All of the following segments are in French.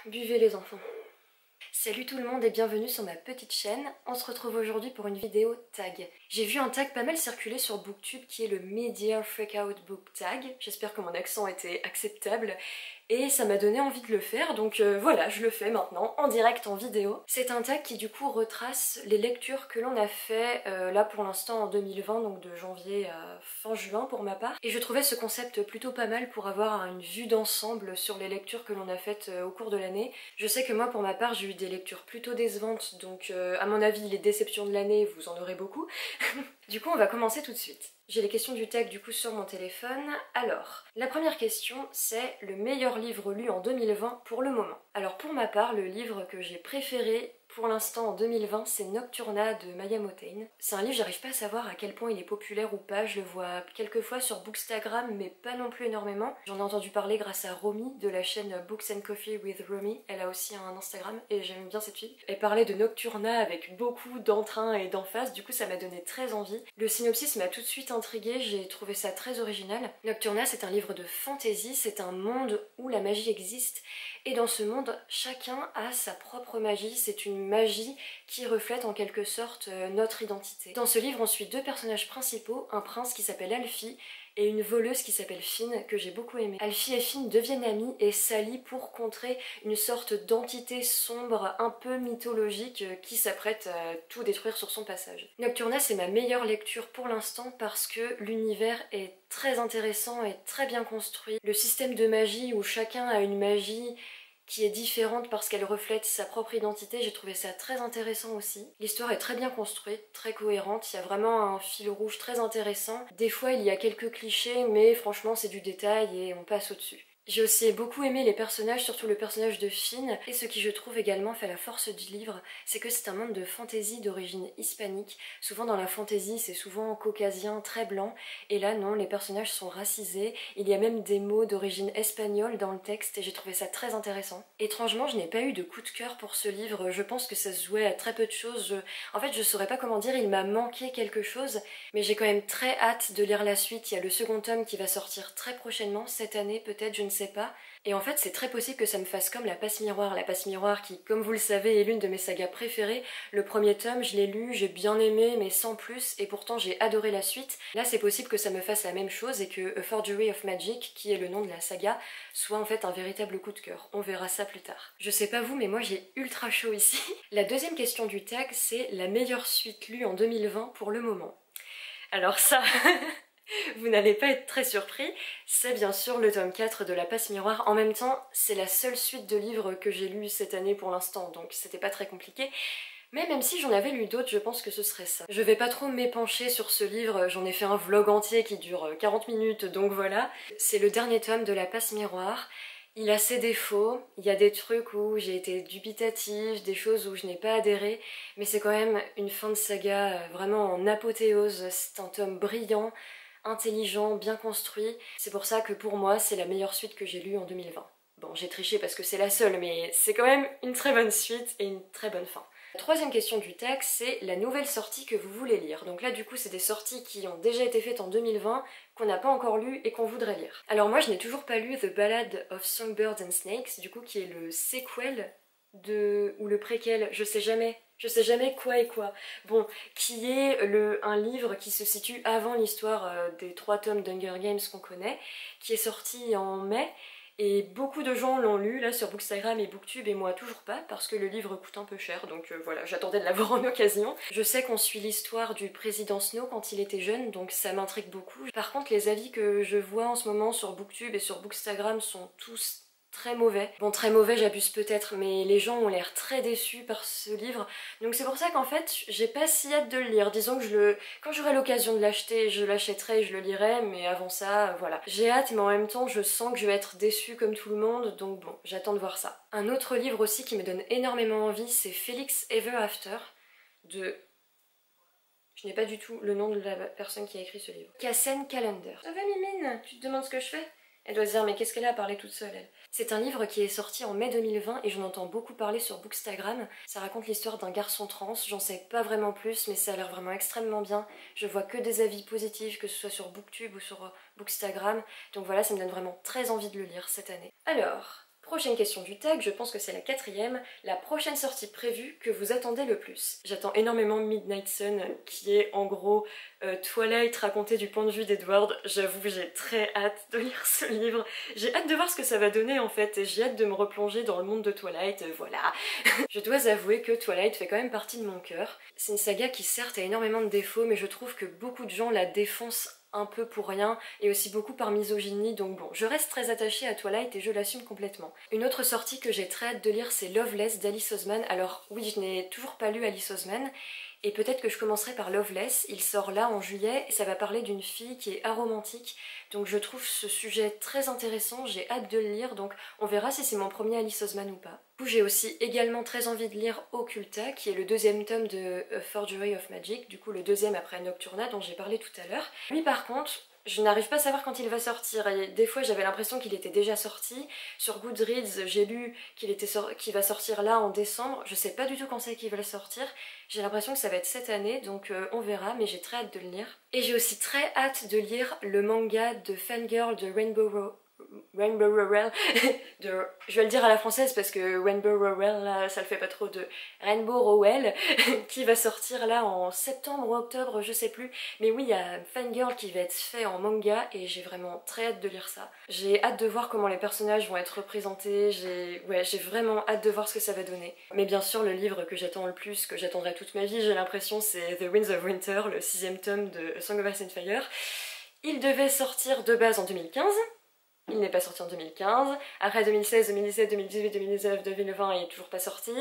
Buvez les enfants. Salut tout le monde et bienvenue sur ma petite chaîne. On se retrouve aujourd'hui pour une vidéo tag. J'ai vu un tag pas mal circuler sur Booktube qui est le Media Freakout Book Tag. J'espère que mon accent était acceptable. Et ça m'a donné envie de le faire, donc voilà, je le fais maintenant, en direct, en vidéo. C'est un tag qui du coup retrace les lectures que l'on a fait là pour l'instant en 2020, donc de janvier à fin juin pour ma part. Et je trouvais ce concept plutôt pas mal pour avoir une vue d'ensemble sur les lectures que l'on a faites au cours de l'année. Je sais que moi pour ma part j'ai eu des lectures plutôt décevantes, donc à mon avis les déceptions de l'année vous en aurez beaucoup. Du coup on va commencer tout de suite. J'ai les questions du tag du coup sur mon téléphone. Alors, la première question c'est le meilleur livre lu en 2020 pour le moment. Alors pour ma part, le livre que j'ai préféré pour l'instant en 2020 c'est Nocturna de Maya Montaigne. C'est un livre, j'arrive pas à savoir à quel point il est populaire ou pas, je le vois quelques fois sur Bookstagram mais pas non plus énormément. J'en ai entendu parler grâce à Romy de la chaîne Books and Coffee with Romy, elle a aussi un Instagram et j'aime bien cette fille. Elle parlait de Nocturna avec beaucoup d'entrain et d'emphase, du coup ça m'a donné très envie. Le synopsis m'a tout de suite intriguée, j'ai trouvé ça très original. Nocturna c'est un livre de fantasy, c'est un monde où la magie existe et dans ce monde chacun a sa propre magie, c'est une magie qui reflète en quelque sorte notre identité. Dans ce livre on suit deux personnages principaux, un prince qui s'appelle Alfie et une voleuse qui s'appelle Finn que j'ai beaucoup aimée. Alfie et Finn deviennent amis et s'allient pour contrer une sorte d'entité sombre un peu mythologique qui s'apprête à tout détruire sur son passage. Nocturna c'est ma meilleure lecture pour l'instant parce que l'univers est très intéressant et très bien construit. Le système de magie où chacun a une magie qui est différente parce qu'elle reflète sa propre identité, j'ai trouvé ça très intéressant aussi. L'histoire est très bien construite, très cohérente, il y a vraiment un fil rouge très intéressant. Des fois il y a quelques clichés, mais franchement c'est du détail et on passe au-dessus. J'ai aussi beaucoup aimé les personnages, surtout le personnage de Finn, et ce qui je trouve également fait la force du livre, c'est que c'est un monde de fantasy d'origine hispanique. Souvent dans la fantasy c'est souvent caucasien, très blanc, et là non, les personnages sont racisés, il y a même des mots d'origine espagnole dans le texte et j'ai trouvé ça très intéressant. Étrangement je n'ai pas eu de coup de cœur pour ce livre, je pense que ça se jouait à très peu de choses, en fait je saurais pas comment dire, il m'a manqué quelque chose, mais j'ai quand même très hâte de lire la suite. Il y a le second tome qui va sortir très prochainement, cette année peut-être, je ne sais pas. Et en fait c'est très possible que ça me fasse comme La Passe Miroir. La Passe Miroir qui, comme vous le savez, est l'une de mes sagas préférées. Le premier tome je l'ai lu, j'ai bien aimé mais sans plus, et pourtant j'ai adoré la suite. Là c'est possible que ça me fasse la même chose et que A Forgery of Magic, qui est le nom de la saga, soit en fait un véritable coup de cœur. On verra ça plus tard. Je sais pas vous mais moi j'ai ultra chaud ici. La deuxième question du tag c'est la meilleure suite lue en 2020 pour le moment. Alors ça, vous n'allez pas être très surpris, c'est bien sûr le tome 4 de La Passe Miroir. En même temps, c'est la seule suite de livres que j'ai lu cette année pour l'instant, donc c'était pas très compliqué. Mais même si j'en avais lu d'autres, je pense que ce serait ça. Je vais pas trop m'épancher sur ce livre, j'en ai fait un vlog entier qui dure 40 minutes, donc voilà. C'est le dernier tome de La Passe Miroir. Il a ses défauts, il y a des trucs où j'ai été dubitative, des choses où je n'ai pas adhéré, mais c'est quand même une fin de saga vraiment en apothéose. C'est un tome brillant, intelligent, bien construit. C'est pour ça que pour moi, c'est la meilleure suite que j'ai lue en 2020. Bon, j'ai triché parce que c'est la seule, mais c'est quand même une très bonne suite et une très bonne fin. La troisième question du texte, c'est la nouvelle sortie que vous voulez lire. Donc là du coup c'est des sorties qui ont déjà été faites en 2020, qu'on n'a pas encore lues et qu'on voudrait lire. Alors moi je n'ai toujours pas lu The Ballad of Songbirds and Snakes, du coup qui est le sequel ou le préquel, je sais jamais quoi et quoi. Bon, qui est un livre qui se situe avant l'histoire des 3 tomes d'Hunger Games qu'on connaît, qui est sorti en mai. Et beaucoup de gens l'ont lu là sur Bookstagram et Booktube et moi toujours pas parce que le livre coûte un peu cher, donc voilà, j'attendais de l'avoir en occasion. Je sais qu'on suit l'histoire du président Snow quand il était jeune, donc ça m'intrigue beaucoup. Par contre les avis que je vois en ce moment sur Booktube et sur Bookstagram sont tous très mauvais. Bon, très mauvais j'abuse peut-être, mais les gens ont l'air très déçus par ce livre, donc c'est pour ça qu'en fait j'ai pas si hâte de le lire. Disons que quand j'aurai l'occasion de l'acheter, je l'achèterai et je le lirai, mais avant ça, voilà. J'ai hâte, mais en même temps je sens que je vais être déçue comme tout le monde, donc bon, j'attends de voir ça. Un autre livre aussi qui me donne énormément envie, c'est Felix Ever After, de... Je n'ai pas du tout le nom de la personne qui a écrit ce livre. Kassen Callender. Ça va Mimine? Tu te demandes ce que je fais? Elle doit se dire mais qu'est-ce qu'elle a à parler toute seule elle. C'est un livre qui est sorti en mai 2020 et j'en entends beaucoup parler sur Bookstagram. Ça raconte l'histoire d'un garçon trans, j'en sais pas vraiment plus mais ça a l'air vraiment extrêmement bien. Je vois que des avis positifs, que ce soit sur Booktube ou sur Bookstagram. Donc voilà, ça me donne vraiment très envie de le lire cette année. Alors, Prochaine question du tag, je pense que c'est la quatrième, la prochaine sortie prévue que vous attendez le plus. J'attends énormément Midnight Sun, qui est en gros Twilight raconté du point de vue d'Edward. J'avoue, j'ai très hâte de lire ce livre. J'ai hâte de voir ce que ça va donner en fait, et j'ai hâte de me replonger dans le monde de Twilight, voilà. Je dois avouer que Twilight fait quand même partie de mon cœur. C'est une saga qui certes a énormément de défauts, mais je trouve que beaucoup de gens la défoncent un peu pour rien, et aussi beaucoup par misogynie, donc bon, je reste très attachée à Twilight et je l'assume complètement. Une autre sortie que j'ai très hâte de lire, c'est Loveless d'Alice Oseman. Alors oui, je n'ai toujours pas lu Alice Oseman, et peut-être que je commencerai par Loveless, il sort là en juillet, et ça va parler d'une fille qui est aromantique, donc je trouve ce sujet très intéressant, j'ai hâte de le lire, donc on verra si c'est mon premier Alice Oseman ou pas. Du coup, j'ai aussi également très envie de lire Occulta, qui est le deuxième tome de A Forgery of Magic, du coup le deuxième après Nocturna dont j'ai parlé tout à l'heure. Lui par contre, je n'arrive pas à savoir quand il va sortir, et des fois j'avais l'impression qu'il était déjà sorti. Sur Goodreads, j'ai lu qu'il va sortir là en décembre, je sais pas du tout quand c'est qu'il va le sortir. J'ai l'impression que ça va être cette année, donc on verra, mais j'ai très hâte de le lire. Et j'ai aussi très hâte de lire le manga de Fangirl de Rainbow Rowell, je vais le dire à la française parce que Rainbow Rowell, là, ça le fait pas trop, de Rainbow Rowell, qui va sortir là en septembre ou octobre, je sais plus. Mais oui, il y a Fangirl qui va être fait en manga et j'ai vraiment très hâte de lire ça. J'ai hâte de voir comment les personnages vont être représentés, j'ai vraiment hâte de voir ce que ça va donner. Mais bien sûr, le livre que j'attends le plus, que j'attendrai toute ma vie, j'ai l'impression, c'est The Winds of Winter, le 6e tome de A Song of Ice and Fire. Il devait sortir de base en 2015. Il n'est pas sorti en 2015, après 2016, 2017, 2018, 2019, 2020 il est toujours pas sorti.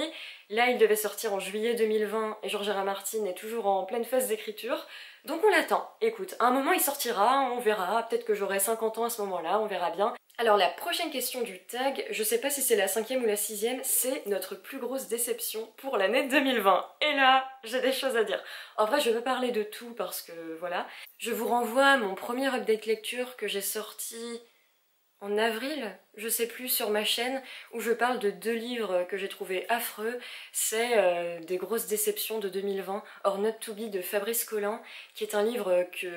Là il devait sortir en juillet 2020 et George R. R. Martin est toujours en pleine phase d'écriture. Donc on l'attend. Écoute, à un moment il sortira, on verra, peut-être que j'aurai 50 ans à ce moment-là, on verra bien. Alors la prochaine question du tag, je sais pas si c'est la 5e ou la 6e, c'est notre plus grosse déception pour l'année 2020. Et là, j'ai des choses à dire. En vrai, je veux parler de tout parce que voilà. Je vous renvoie à mon premier update lecture que j'ai sorti en avril, je sais plus, sur ma chaîne, où je parle de 2 livres que j'ai trouvé affreux. C'est des grosses déceptions de 2020, Or Not To Be de Fabrice Collin, qui est un livre que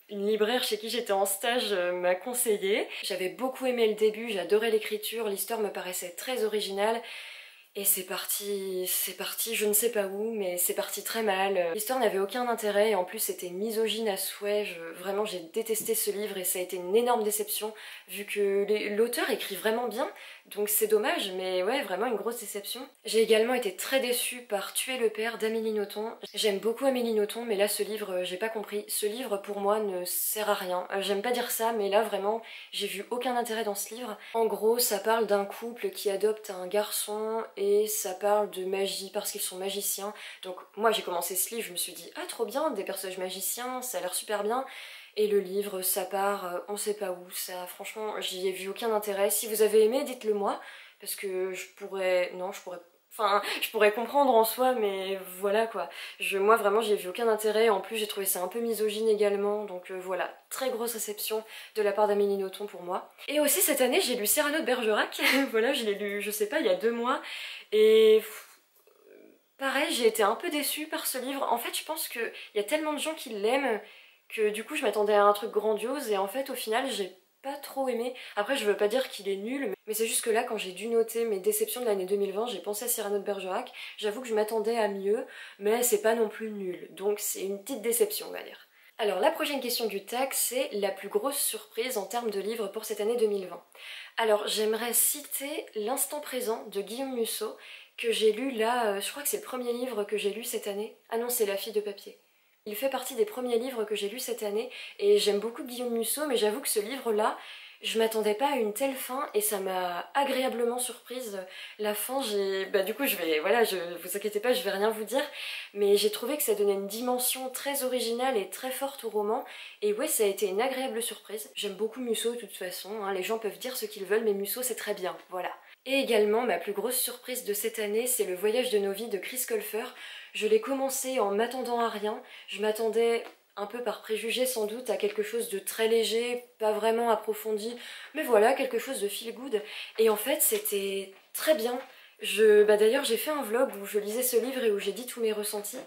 une libraire chez qui j'étais en stage m'a conseillé. J'avais beaucoup aimé le début, j'adorais l'écriture, l'histoire me paraissait très originale. Et c'est parti, je ne sais pas où, mais c'est parti très mal. L'histoire n'avait aucun intérêt et en plus c'était misogyne à souhait. Vraiment j'ai détesté ce livre et ça a été une énorme déception vu que l'auteur écrit vraiment bien. Donc c'est dommage, mais ouais, vraiment une grosse déception. J'ai également été très déçue par Tuer le père d'Amélie Nothomb. J'aime beaucoup Amélie Nothomb, mais là ce livre, j'ai pas compris. Ce livre pour moi ne sert à rien. J'aime pas dire ça, mais là vraiment, j'ai vu aucun intérêt dans ce livre. En gros, ça parle d'un couple qui adopte un garçon et ça parle de magie parce qu'ils sont magiciens. Donc moi j'ai commencé ce livre, je me suis dit ah trop bien, des personnages magiciens, ça a l'air super bien. Et le livre, ça part, on sait pas où, ça, franchement, j'y ai vu aucun intérêt. Si vous avez aimé, dites-le moi, parce que je pourrais, non, enfin, je pourrais comprendre en soi, mais voilà quoi. Moi vraiment, j'y ai vu aucun intérêt, en plus j'ai trouvé ça un peu misogyne également, donc voilà, très grosse réception de la part d'Amélie Nothomb pour moi. Et aussi cette année, j'ai lu Cyrano de Bergerac, voilà, je l'ai lu, je sais pas, il y a 2 mois, et... pareil, j'ai été un peu déçue par ce livre. En fait, je pense qu'il y a tellement de gens qui l'aiment que du coup je m'attendais à un truc grandiose et en fait au final j'ai pas trop aimé. Après je veux pas dire qu'il est nul, mais c'est juste que là quand j'ai dû noter mes déceptions de l'année 2020, j'ai pensé à Cyrano de Bergerac. J'avoue que je m'attendais à mieux, mais c'est pas non plus nul. Donc c'est une petite déception on va dire. Alors la prochaine question du tag, c'est la plus grosse surprise en termes de livres pour cette année 2020. Alors j'aimerais citer L'instant présent de Guillaume Musso, que j'ai lu là, je crois que c'est le premier livre que j'ai lu cette année. Ah non, c'est La fille de papier. Il fait partie des premiers livres que j'ai lus cette année et j'aime beaucoup Guillaume Musso, mais j'avoue que ce livre-là, je m'attendais pas à une telle fin et ça m'a agréablement surprise. La fin, du coup, vous inquiétez pas, je vais rien vous dire, mais j'ai trouvé que ça donnait une dimension très originale et très forte au roman, et ouais, ça a été une agréable surprise. J'aime beaucoup Musso de toute façon, hein, les gens peuvent dire ce qu'ils veulent, mais Musso c'est très bien, voilà. Et également, ma plus grosse surprise de cette année, c'est Le voyage de nos vies de Chris Colfer. Je l'ai commencé en m'attendant à rien, je m'attendais un peu par préjugé sans doute à quelque chose de très léger, pas vraiment approfondi, mais voilà, quelque chose de feel good. Et en fait c'était très bien, D'ailleurs j'ai fait un vlog où je lisais ce livre et où j'ai dit tous mes ressentis.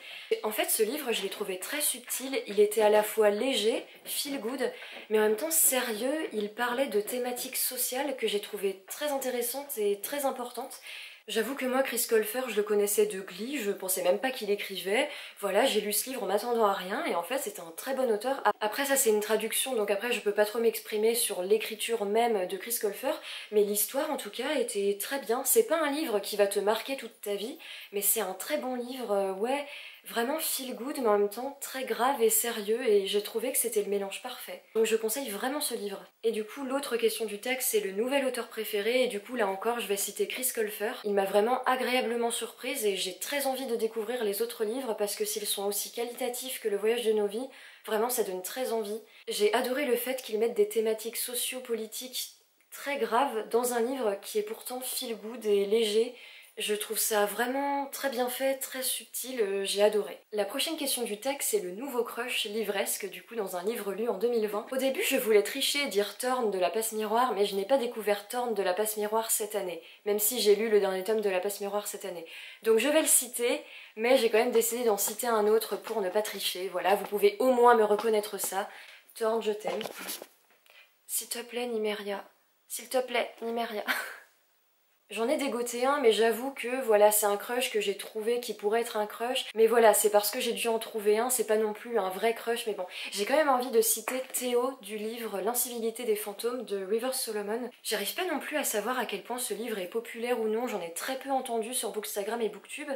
En fait ce livre je l'ai trouvé très subtil, il était à la fois léger, feel good, mais en même temps sérieux, il parlait de thématiques sociales que j'ai trouvées très intéressantes et très importantes. J'avoue que moi, Chris Colfer, je le connaissais de Glee, je pensais même pas qu'il écrivait. Voilà, j'ai lu ce livre en m'attendant à rien et en fait c'était un très bon auteur. Après ça c'est une traduction donc après je peux pas trop m'exprimer sur l'écriture même de Chris Colfer, mais l'histoire en tout cas était très bien. C'est pas un livre qui va te marquer toute ta vie, mais c'est un très bon livre, ouais, vraiment feel good mais en même temps très grave et sérieux et j'ai trouvé que c'était le mélange parfait. Donc je conseille vraiment ce livre. Et du coup l'autre question du texte c'est le nouvel auteur préféré et du coup là encore je vais citer Chris Colfer. Il m'a vraiment agréablement surprise et j'ai très envie de découvrir les autres livres parce que s'ils sont aussi qualitatifs que Le Voyage de nos vies, vraiment ça donne très envie. J'ai adoré le fait qu'ils mettent des thématiques socio-politiques très graves dans un livre qui est pourtant feel good et léger. Je trouve ça vraiment très bien fait, très subtil, j'ai adoré. La prochaine question du texte, c'est le nouveau crush livresque, du coup dans un livre lu en 2020. Au début, je voulais tricher et dire Thorn de la passe miroir, mais je n'ai pas découvert Thorn de la passe miroir cette année, même si j'ai lu le dernier tome de la passe miroir cette année. Donc je vais le citer, mais j'ai quand même décidé d'en citer un autre pour ne pas tricher. Voilà, vous pouvez au moins me reconnaître ça. Thorn, je t'aime. S'il te plaît, Nymeria. S'il te plaît, Nymeria. J'en ai dégoté un, mais j'avoue que voilà, c'est un crush que j'ai trouvé qui pourrait être un crush. Mais voilà, c'est parce que j'ai dû en trouver un, c'est pas non plus un vrai crush, mais bon. J'ai quand même envie de citer Théo du livre L'incivilité des fantômes de Rivers Solomon. J'arrive pas non plus à savoir à quel point ce livre est populaire ou non, j'en ai très peu entendu sur Bookstagram et Booktube.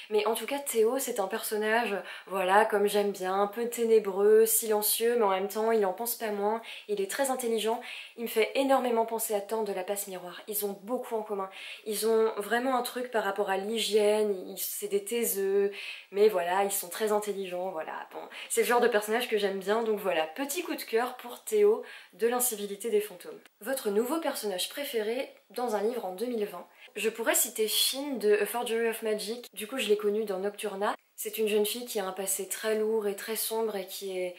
Mais en tout cas, Théo, c'est un personnage, voilà, comme j'aime bien, un peu ténébreux, silencieux, mais en même temps, il en pense pas moins. Il est très intelligent. Il me fait énormément penser à Thorn de la passe miroir. Ils ont beaucoup en commun. Ils ont vraiment un truc par rapport à l'hygiène, c'est des taiseux, mais voilà, ils sont très intelligents, voilà. Bon, c'est le genre de personnage que j'aime bien, donc voilà, petit coup de cœur pour Théo de l'incivilité des fantômes. Votre nouveau personnage préféré dans un livre en 2020? Je pourrais citer Finn de A Forgery of Magic, du coup je l'ai connue dans Nocturna. C'est une jeune fille qui a un passé très lourd et très sombre et qui est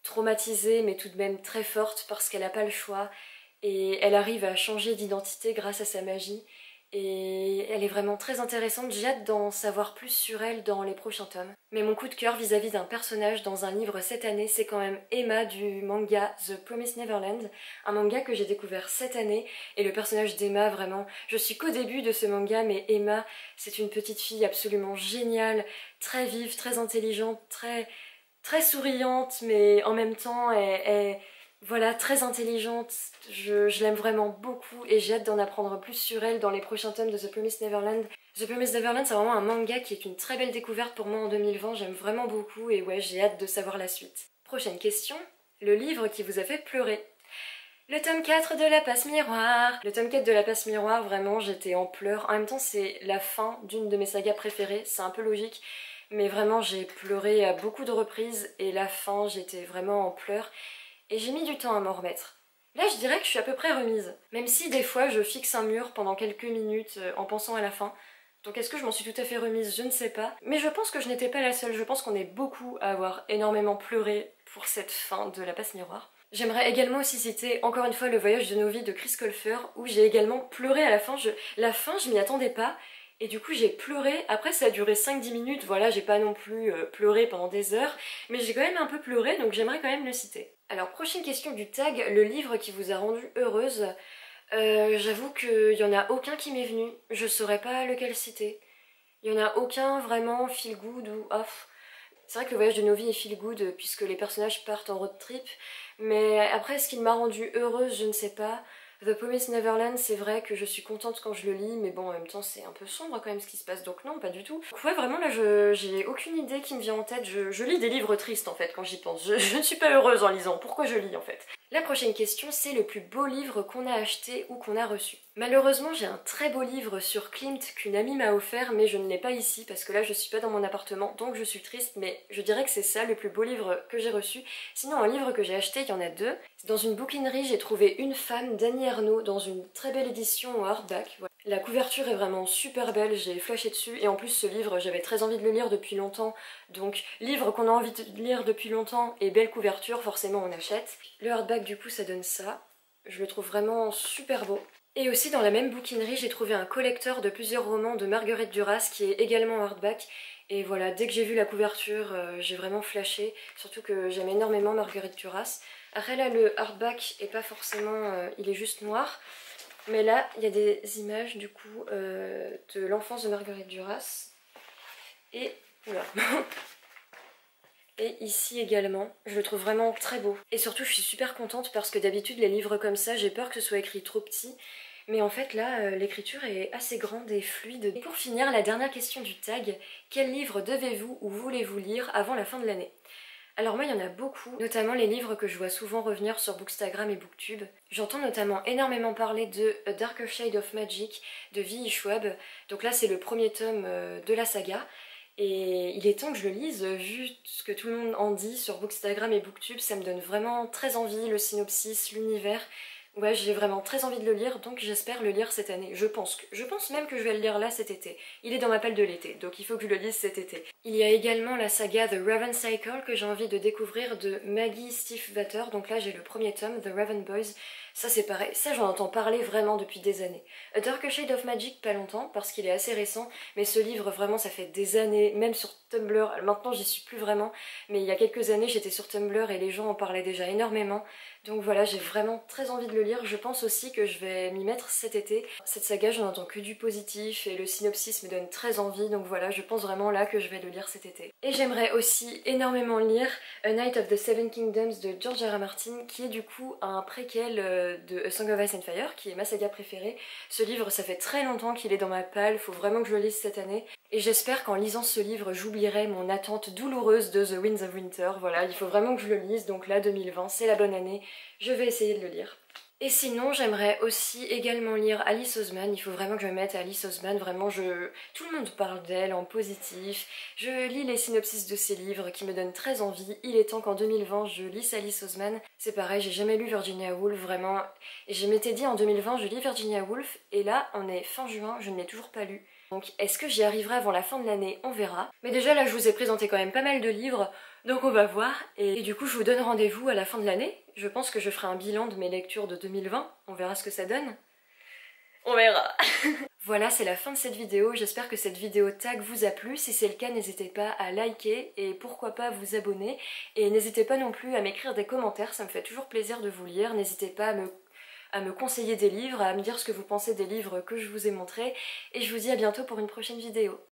traumatisée mais tout de même très forte parce qu'elle n'a pas le choix. Et elle arrive à changer d'identité grâce à sa magie. Et elle est vraiment très intéressante, j'ai hâte d'en savoir plus sur elle dans les prochains tomes. Mais mon coup de cœur vis-à-vis d'un personnage dans un livre cette année, c'est quand même Emma du manga The Promised Neverland, un manga que j'ai découvert cette année, et le personnage d'Emma, vraiment, je suis qu'au début de ce manga, mais Emma, c'est une petite fille absolument géniale, très vive, très intelligente, très souriante, mais en même temps, voilà, très intelligente, je l'aime vraiment beaucoup et j'ai hâte d'en apprendre plus sur elle dans les prochains tomes de The Promised Neverland. The Promised Neverland, c'est vraiment un manga qui est une très belle découverte pour moi en 2020, j'aime vraiment beaucoup et ouais, j'ai hâte de savoir la suite. Prochaine question, le livre qui vous a fait pleurer. Le tome 4 de La Passe Miroir. Le tome 4 de La Passe Miroir, vraiment, j'étais en pleurs. En même temps, c'est la fin d'une de mes sagas préférées, c'est un peu logique, mais vraiment, j'ai pleuré à beaucoup de reprises et la fin, j'étais vraiment en pleurs. Et j'ai mis du temps à m'en remettre. Là, je dirais que je suis à peu près remise. Même si des fois, je fixe un mur pendant quelques minutes en pensant à la fin. Donc est-ce que je m'en suis tout à fait remise? Je ne sais pas. Mais je pense que je n'étais pas la seule. Je pense qu'on est beaucoup à avoir énormément pleuré pour cette fin de La Passe Miroir. J'aimerais également aussi citer encore une fois Le Voyage de nos vies de Chris Colfer, où j'ai également pleuré à la fin. La fin, je m'y attendais pas. Et du coup j'ai pleuré, après ça a duré 5-10 minutes, voilà, j'ai pas non plus pleuré pendant des heures, mais j'ai quand même un peu pleuré, donc j'aimerais quand même le citer. Alors prochaine question du tag, le livre qui vous a rendu heureuse. J'avoue qu'il y en a aucun qui m'est venu, je saurais pas lequel citer. Il y en a aucun vraiment feel good ou off. C'est vrai que Le Voyage de nos vies est feel good puisque les personnages partent en road trip, mais après ce qu'il m'a rendue heureuse, je ne sais pas. The Promised Neverland, c'est vrai que je suis contente quand je le lis, mais bon, en même temps, c'est un peu sombre quand même ce qui se passe, donc non, pas du tout. Donc ouais, vraiment, là, j'ai aucune idée qui me vient en tête. Je lis des livres tristes, en fait, quand j'y pense. Je ne suis pas heureuse en lisant. Pourquoi je lis, en fait? La prochaine question, c'est le plus beau livre qu'on a acheté ou qu'on a reçu. Malheureusement, j'ai un très beau livre sur Klimt qu'une amie m'a offert, mais je ne l'ai pas ici, parce que là, je suis pas dans mon appartement, donc je suis triste, mais je dirais que c'est ça, le plus beau livre que j'ai reçu. Sinon, un livre que j'ai acheté, il y en a deux. Dans une bouquinerie, j'ai trouvé Une femme d'Annie Ernaux dans une très belle édition en hardback. Voilà. La couverture est vraiment super belle, j'ai flashé dessus, et en plus ce livre, j'avais très envie de le lire depuis longtemps, donc livre qu'on a envie de lire depuis longtemps et belle couverture, forcément on achète. Le hardback du coup ça donne ça, je le trouve vraiment super beau. Et aussi dans la même bouquinerie, j'ai trouvé un collecteur de plusieurs romans de Marguerite Duras qui est également en hardback. Et voilà, dès que j'ai vu la couverture, j'ai vraiment flashé, surtout que j'aime énormément Marguerite Duras. Après là, le hardback est pas forcément... il est juste noir. Mais là, il y a des images du coup de l'enfance de Marguerite Duras. Et... Oula. Et ici également, je le trouve vraiment très beau. Et surtout, je suis super contente parce que d'habitude, les livres comme ça, j'ai peur que ce soit écrit trop petit. Mais en fait, là, l'écriture est assez grande et fluide. Et pour finir, la dernière question du tag, quel livre devez-vous ou voulez-vous lire avant la fin de l'année? Alors moi, il y en a beaucoup, notamment les livres que je vois souvent revenir sur Bookstagram et Booktube. J'entends notamment énormément parler de A Darker Shade of Magic de V.E. Schwab. Donc là, c'est le premier tome de la saga. Et il est temps que je le lise, vu ce que tout le monde en dit sur Bookstagram et Booktube, ça me donne vraiment très envie, le synopsis, l'univers. Ouais, j'ai vraiment très envie de le lire, donc j'espère le lire cette année. Je pense même que je vais le lire là cet été. Il est dans ma palle de l'été, donc il faut que je le lise cet été. Il y a également la saga The Raven Cycle que j'ai envie de découvrir de Maggie Stiefvater, donc là j'ai le premier tome, The Raven Boys. Ça c'est pareil, ça j'en entends parler vraiment depuis des années. A Darker Shade of Magic pas longtemps, parce qu'il est assez récent, mais ce livre vraiment ça fait des années, même sur Tumblr, maintenant j'y suis plus vraiment, mais il y a quelques années j'étais sur Tumblr et les gens en parlaient déjà énormément. Donc voilà, j'ai vraiment très envie de le lire. Je pense aussi que je vais m'y mettre cet été. Cette saga, j'en entends que du positif et le synopsis me donne très envie. Donc voilà, je pense vraiment là que je vais le lire cet été. Et j'aimerais aussi énormément lire A Night of the Seven Kingdoms de George R. R. Martin, qui est du coup un préquel de A Song of Ice and Fire, qui est ma saga préférée. Ce livre, ça fait très longtemps qu'il est dans ma palle, faut vraiment que je le lise cette année. Et j'espère qu'en lisant ce livre, j'oublierai mon attente douloureuse de The Winds of Winter. Voilà, il faut vraiment que je le lise, donc là 2020, c'est la bonne année. Je vais essayer de le lire. Et sinon, j'aimerais aussi également lire Alice Oseman. Il faut vraiment que je me mette à Alice Oseman. Vraiment, tout le monde parle d'elle en positif. Je lis les synopsis de ses livres qui me donnent très envie. Il est temps qu'en 2020, je lise Alice Oseman. C'est pareil, j'ai jamais lu Virginia Woolf, vraiment. Et je m'étais dit en 2020, je lis Virginia Woolf. Et là, on est fin juin, je ne l'ai toujours pas lu. Donc, est-ce que j'y arriverai avant la fin de l'année? On verra. Mais déjà, là, je vous ai présenté quand même pas mal de livres. Donc on va voir, et du coup je vous donne rendez-vous à la fin de l'année. Je pense que je ferai un bilan de mes lectures de 2020, on verra ce que ça donne. On verra. Voilà, c'est la fin de cette vidéo, j'espère que cette vidéo tag vous a plu. Si c'est le cas, n'hésitez pas à liker et pourquoi pas vous abonner. Et n'hésitez pas non plus à m'écrire des commentaires, ça me fait toujours plaisir de vous lire. N'hésitez pas à me conseiller des livres, à me dire ce que vous pensez des livres que je vous ai montrés. Et je vous dis à bientôt pour une prochaine vidéo.